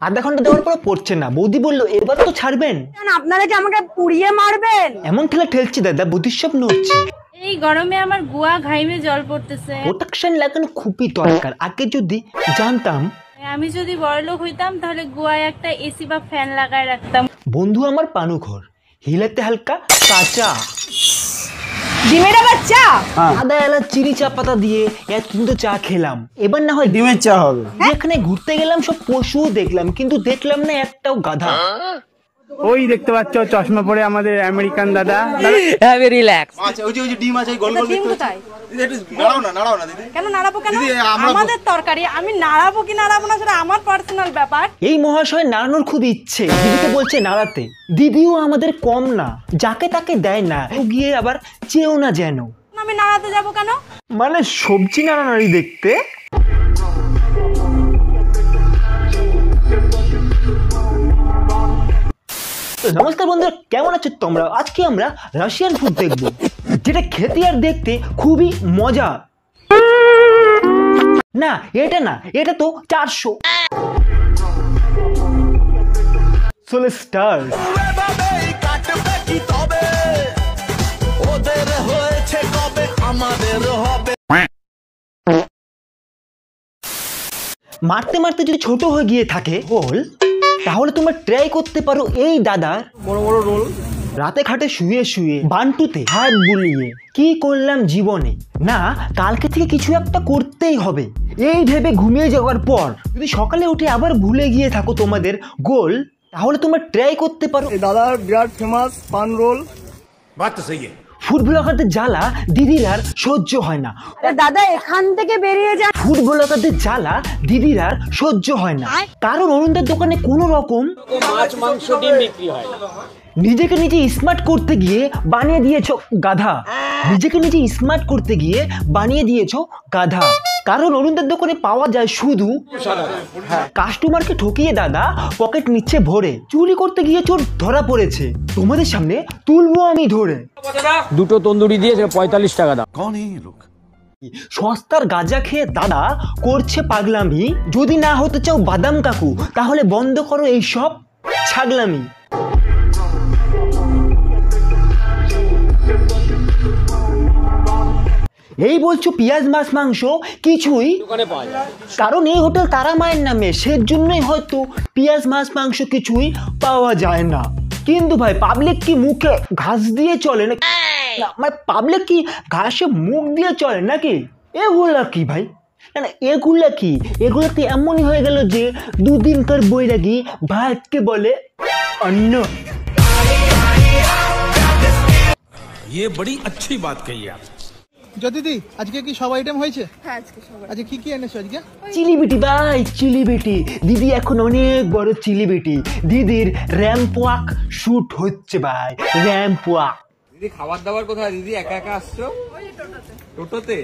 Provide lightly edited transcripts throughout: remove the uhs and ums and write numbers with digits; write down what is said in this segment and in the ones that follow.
আধা ঘন্টা দেওয়ার পর পড়ছে না। বৌদি বললো এবার তো ছাড়বেন। আপনারা কি আমাকে পুড়িয়ে মারবেন? এমন ঠেলা ঠেলছি দাদা, বুদ্ধির সব নড়ছে। এই গরমে আমার গুয়া ঘাইমে জল পড়তেছে। প্রোটেকশন লাগানো খুবই দরকার। আগে যদি জানতাম, আমি যদি বড়লোক হইতাম তাহলে গুয়ায় একটা এসি বা ফ্যান লাগায় রাখতাম। বন্ধু আমার পানু ঘর, হিলাতে হালকা কাঁচা ডিমের আবার চা, আদা এলাচ চিনি চা পাতা দিয়ে এতদিন তো চা খেলাম, এবার না হয় ডিমের চা হবে। যেখানে ঘুরতে গেলাম সব পশু দেখলাম, কিন্তু দেখলাম না একটাও গাধা। ওই দেখতে পাচ্ছ চশমা পরে আমাদের আমেরিকান দাদা। রিল্যাক্স। আচ্ছা ওই যে ডিম আছে, গোল গোল ডিম দেখতে কোথায়? দিদি একটু নাড়াও না দিদি। কেন নাড়াবো কেন? দিদি, আমাদের তরকারি, আমি নাড়াবো কি নাড়াবো না সেটা আমার পার্সোনাল ব্যাপার। এই মহাশয় নাড়ানোর খুব ইচ্ছে, দিদিকে বলছে নাড়াতে। দিদিও আমাদের কম না, যাকে তাকে দেয় না, গিয়ে আবার চেয়েও না যেন। আমি নাড়াতে যাবো কেন? মানে সবজি নাড়ানাড়ি দেখতে। নমস্কার বন্ধুরা, কেমন আছো তোমরা? আজকে আমরা রাশিয়ান ফুড দেখবো, যেটা খেতে আর দেখতে খুবই মজা। না এটা না, এটা তো 400। সোলে স্টার মারতে মারতে যদি ছোট হয়ে গিয়ে থাকে হোল, তাহলে তোমরা ট্রাই করতে পারো এই দাদার বড় বড় রোল। রাতে খাটে শুয়ে শুয়ে বান্টুতে হাত বুলিয়ে কি করলাম জীবনে, না কালকে থেকে কিছু একটা করতেই হবে এই ভেবে ঘুমিয়ে যাওয়ার পর যদি সকালে উঠে আবার ভুলে গিয়ে থাকো তোমাদের গোল, তাহলে তোমরা ট্রাই করতে পারো এই দাদার বিরাট ফেমাস পান রোল। बात तो सही है। ফুড ব্লগারদের জ্বালা দিদির আর সহ্য হয় না। দাদা এখান থেকে বেরিয়ে যান। ফুড ব্লগারদের জ্বালা দিদির আর সহ্য হয় না, কারণ অরুণদের দোকানে কোনো রকম মাছ মাংস ডিম বিক্রি হয়। নিজেকে নিজে স্মার্ট করতে গিয়ে বানিয়ে দিয়েছো গাধা। নিজেকে নিজে স্মার্ট করতে গিয়ে বানিয়ে দিয়েছো গাধা, কারণ অরুণদের দোকানে পাওয়া যায় শুধু কাস্টমারকে ঠকিয়ে দাদা পকেট নিচ্ছে ভরে। চুরি করতে গিয়ে চোর ধরা পড়েছে, তোমাদের সামনে তুলবো আমি ধরে। দুটো তন্দুরি দিয়ে 45 টাকা দাম। कौन है ये लोग? সস্তার গাঁজা খেয়ে দাদা করছে পাগলামি। যদি না হতে চাও বাদাম কাকু, তাহলে বন্ধ করো এইসব ছাগলামি। এই বলছো পেঁয়াজ মাছ মাংস কিছুই দোকানে পাওয়া যায়। কারণ এই হোটেল তারা মায়ের নামে, সেজন্যই হয়তো পেঁয়াজ মাছ মাংস কিছুই পাওয়া যায় না। কিন্তু ভাই পাবলিক কি মুখে ঘাস দিয়ে চলে না? মানে পাবলিক কি ঘাসে মুখ দিয়ে চলে নাকি? এগুলা কি ভাই? না এগুলা কি? এগুলো তো এমনই হয়ে গেল যে দুদিনকার বৈরাগী ভাতকে বলে অন্ন। ये बड़ी अच्छी बात कही आप। জ্যোতিদি আজকে কি সব আইটেম হয়েছে? হ্যাঁ আজকে কি কি এনেছো আজকে? চিলিবিটি ভাই, চিলিবিটি। দিদি এখন অনেক বড় চিলিবিটি। দিদির র্যাম্প ওয়াক শুট হচ্ছে ভাই, র্যাম্প ওয়াক। দিদি খাবার দাবার কোথায়? দিদি একা একা আসছো টোটোতে?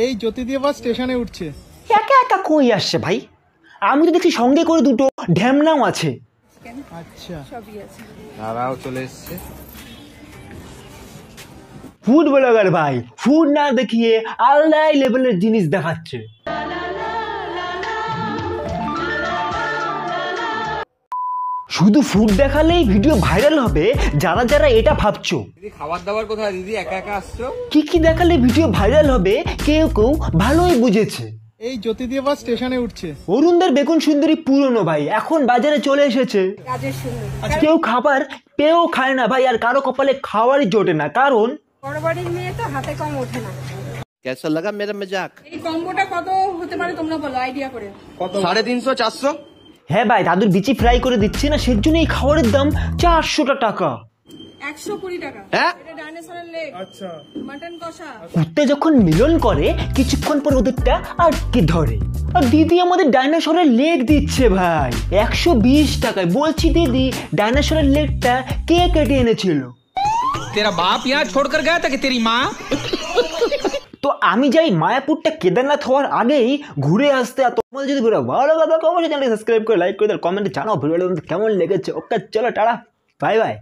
এই জ্যোতিদি আবার স্টেশনে উঠছে। একা একা কই আসছে ভাই? আমি তো দেখছি সঙ্গে করে দুটো ঢ্যামনাও আছে। আচ্ছা তারাও চলে এসছে। ফুড ব্লগার ভাই, ফুড না দেখিয়ে আলাদা লেভেলের জিনিস দেখাচ্ছে। শুধু ফুড দেখালেই ভিডিও ভাইরাল হবে, যারা যারা এটা ভাবছো। দিদি খাবার দাবার কোথায়? দিদি একা একা আসছো? কি কি দেখালে ভিডিও ভাইরাল হবে কেউ কেউ ভালোই বুঝেছে। এই জ্যোতিদি আবার স্টেশনে উঠছে। অরুণদের বেগুন সুন্দরী পুরনো ভাই, এখন বাজারে চলে এসেছে। কেউ খাবার পেয়েও খায় না ভাই, আর কারো কপালে খাওয়ারই জোটে না, কারণ বড় বাড়ির মেয়ে তো হাতে কম ওঠে না। কেসা লাগা মেরা মজাক? এই কম্বোটা কত হতে পারে তোমরা বলো, আইডিয়া করে। 350 400। হ্যাঁ ভাই, দাদুর বিচি ফ্রাই করে দিচ্ছে না, সেজন্য এই খাবারের দাম 400 টাকা। 120 টাকা। হ্যাঁ এটা ডাইনোসরের লেগ। আচ্ছা মাটন কষা। কুত্তে যখন মিলন করে কিছুক্ষণ পর ওদেরটা আটকে ধরে, আর দিদি আমাদের ডাইনোসরের লেগ দিচ্ছে ভাই 120 টাকায়। বলছি দিদি, ডাইনোসরের লেগটা কে কেটে এনেছিল? तेरा बाप यहाँ छोड़कर गया था कि तेरी माँ? তো আমি যাই মায়াপুরটা কেদারনাথ হওয়ার আগেই ঘুরে আসতে। আর তোমাদের যদি ভিডিও ভালো লাগে অবশ্যই চ্যানেলটি সাবস্ক্রাইব করে লাইক করে দাও, কমেন্টে জানাও ভিডিওটা কেমন লেগেছে। ওকে চলো টাটা, বাই বাই।